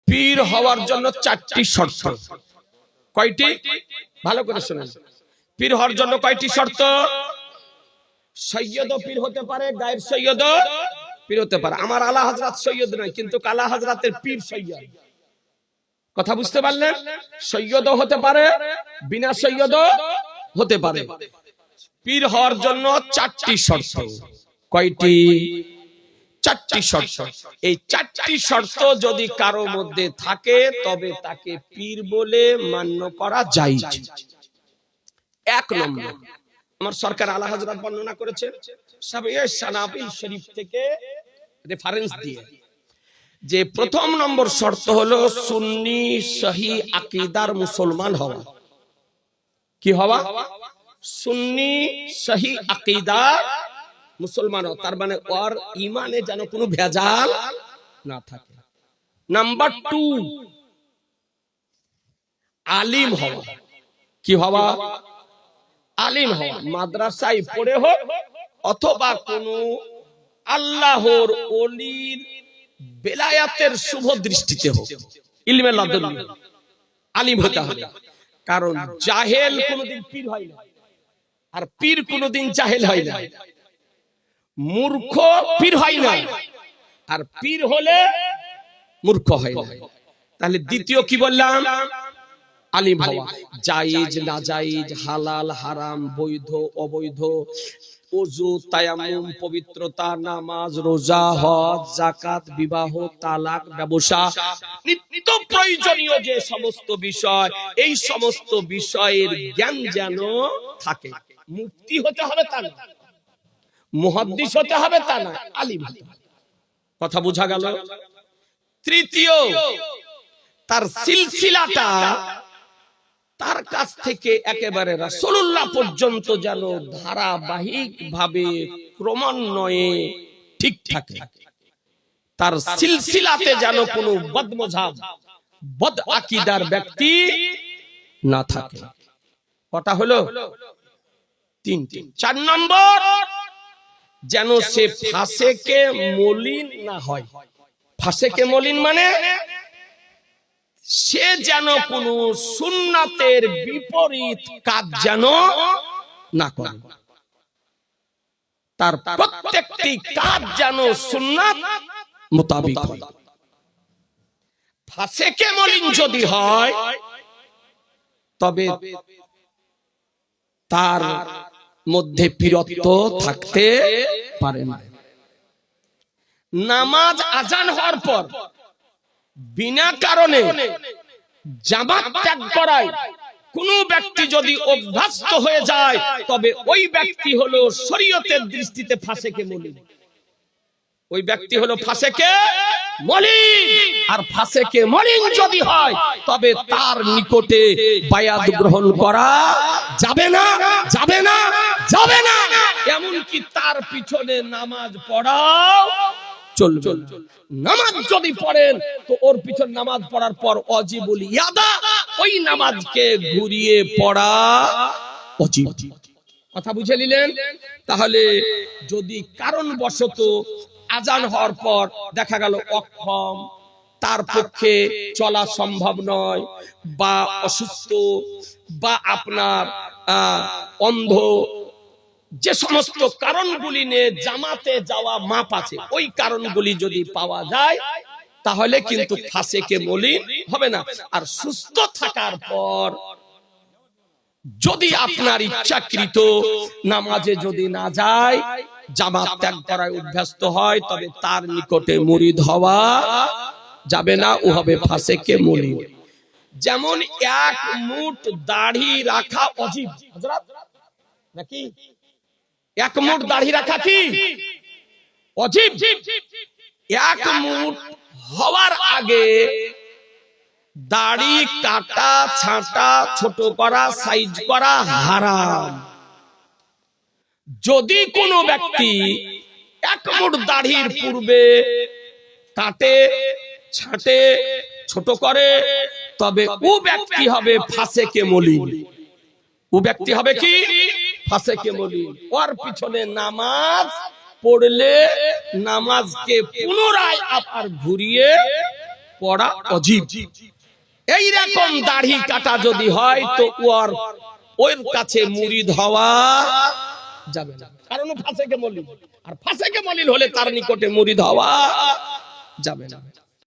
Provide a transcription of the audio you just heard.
পীর হওয়ার জন্য 4টি শর্ত। কয়টি? ভালো করে শুনেন। পীর হওয়ার জন্য কয়টি শর্ত? সৈয়দ পীর হতে পারে, গায়ের সৈয়দ পীর হতে পারে। আমার আলা হযরত সৈয়দ নয়, কিন্তু আলা হযরতের পীর সৈয়দ। কথা বুঝতে পারলেন? সৈয়দ হতে পারে, বিনা সৈয়দ হতে পারে। পীর হওয়ার জন্য 4টি শর্ত। কয়টি? 4টি শর্ত। এই 4টি শর্ত যদি কারো মধ্যে থাকে তবে তাকে পীর বলে মান্য করা জায়েজ। 1 নম্বর, আমার সরকার আলা হযরত বর্ণনা করেছেন সাবিয়ে সানাবি শরীফ থেকে রেফারেন্স দিয়ে, যে প্রথম নম্বর শর্ত হলো সুন্নি সহি আকীদার মুসলমান হওয়া। কি হওয়া? সুন্নি সহি আকীদার মুসলমান হওয়া। তার মানে ওর ঈমানে যেন কোনো ভেজাল না থাকে। নাম্বার 2, আলিম হওয়া। কি হওয়া? আলিম হওয়া। মাদ্রাসায় পড়ে হোক অথবা কোন আল্লাহর ওলির বেলায়াতের শুভ দৃষ্টিতে হোক, ইলমে লাদুন্নি আলিম হতে হবে। কারণ জাহেল কোনদিন পীর হয় না, আর পীর কোনদিন জাহেল হয় না। মূর্খ পীর হয় না, আর পীর হলে মূর্খ হয় না। তাহলে দ্বিতীয় কি বললাম? আলিম হওয়া। জায়েজ না জায়েজ, হালাল হারাম, বৈধ অবৈধ, ওযু তায়াম্মুম, পবিত্রতা, নামাজ, রোজা, হজ, যাকাত, বিবাহ, তালাক, ব্যবসা, নিত্য প্রয়োজনীয় যে সমস্ত বিষয়, এই সমস্ত বিষয়ের জ্ঞান যেন থাকে। মুফতি হতে হবে তা না, মুহাদ্দিস হতে হবে তা না, আলিম হতে হবে। কথা বোঝা গেল? তৃতীয়, তার সিলসিলাটা তার কাছ থেকে একেবারে রাসূলুল্লাহ পর্যন্ত যেন ধারাবাহিক ভাবে ক্রমান্বয়ে ঠিক থাকে। তার সিলসিলাতে যেন কোনো বদমজাব, বদ আকীদার ব্যক্তি না থাকে। কথা হলো? 3টি। 4 নম্বর, যেন সে ফাসেকে মলিন না হয়। ফাসেকে মলিন মানে সে যেন কোন সুন্নাতের বিপরীত কাজ যেন না করে। তার প্রত্যেকটি কাজ যেন সুন্নাত মোতাবেক হয়। ফাসেকে মলিন যদি হয় তবে তার মধ্যে পীরত্ব থাকতে পারে না। নামাজ আজান হওয়ার পর বিনা কারণে জামাত ত্যাগ করায় কোন ব্যক্তি যদি অভ্যস্ত হয়ে যায় তবে ওই ব্যক্তি হলো শরীয়তের দৃষ্টিতে ফাসেকে মলিন। ওই ব্যক্তি হলো ফাসেকে মলিন। আর ফাসেকে মলিন যদি হয় তবে তার নিকটে বায়াত গ্রহণ করা যাবে না, যাবে না, যাবে না। এমনকি তার পিছনে নামাজ পড়াও চলবে। নামাজ যদি পড়েন তো ওর পিছনে নামাজ পড়ার পর ওয়াজিবুল ইয়াদা, ওই নামাজকে ঘুরিয়ে পড়া ওয়াজিব। কথা বুঝে নিলেন? তাহলে যদি কারণবশত আজান হওয়ার পর দেখা গেল অক্ষম, তার পক্ষে চলা সম্ভব নয়, বা অসুস্থ, বা আপনার অন্ধ, যে সমস্ত কারণগুলি নিয়ে জামাতে যাওয়া মাপ আছে, ওই কারণগুলি যদি পাওয়া যায় তাহলে কিন্তু ফাসেকে মলিন হবে না। আর সুস্থ থাকার পর যদি আপনার ইচ্ছাকৃত নামাজে যদি না যায়, জামাত ত্যাগ করায় অভ্যস্ত হয়, তবে তার নিকটে মুরিদ হওয়া যাবে না, ও হবে ফাসেকে মলিন। যেমন 1 মুঠ দাড়ি রাখা ওয়াজিব, হযরত নাকি 1 মুঠ দাড়ি রাখা কি ওয়াজিব? 1 মুঠ হওয়ার আগে দাড়ি কাটা, ছাঁটা, ছোট করা, সাইজ করা হারাম। যদি কোনো ব্যক্তি 1 মুঠ দাড়ির পূর্বে কাটে, ছাঁটে, ছোট করে, তবে ও ব্যক্তি হবে ফাসেকে মলিন। ও ব্যক্তি হবে কি? ফাসেকে মলিন। ওর পিছনে নামাজ পড়লে নামাজকে পুনরায় আবার ঘুরিয়ে পড়া অজীব। এই রকম দাড়ি কাটা যদি হয় তো ওর কাছে মুরিদ হওয়া যাবে না, কারণ ও ফাসেকে মলিন, আর ফাসেকে মলিন হলে তার নিকটে মুরিদ হওয়া যাবে না।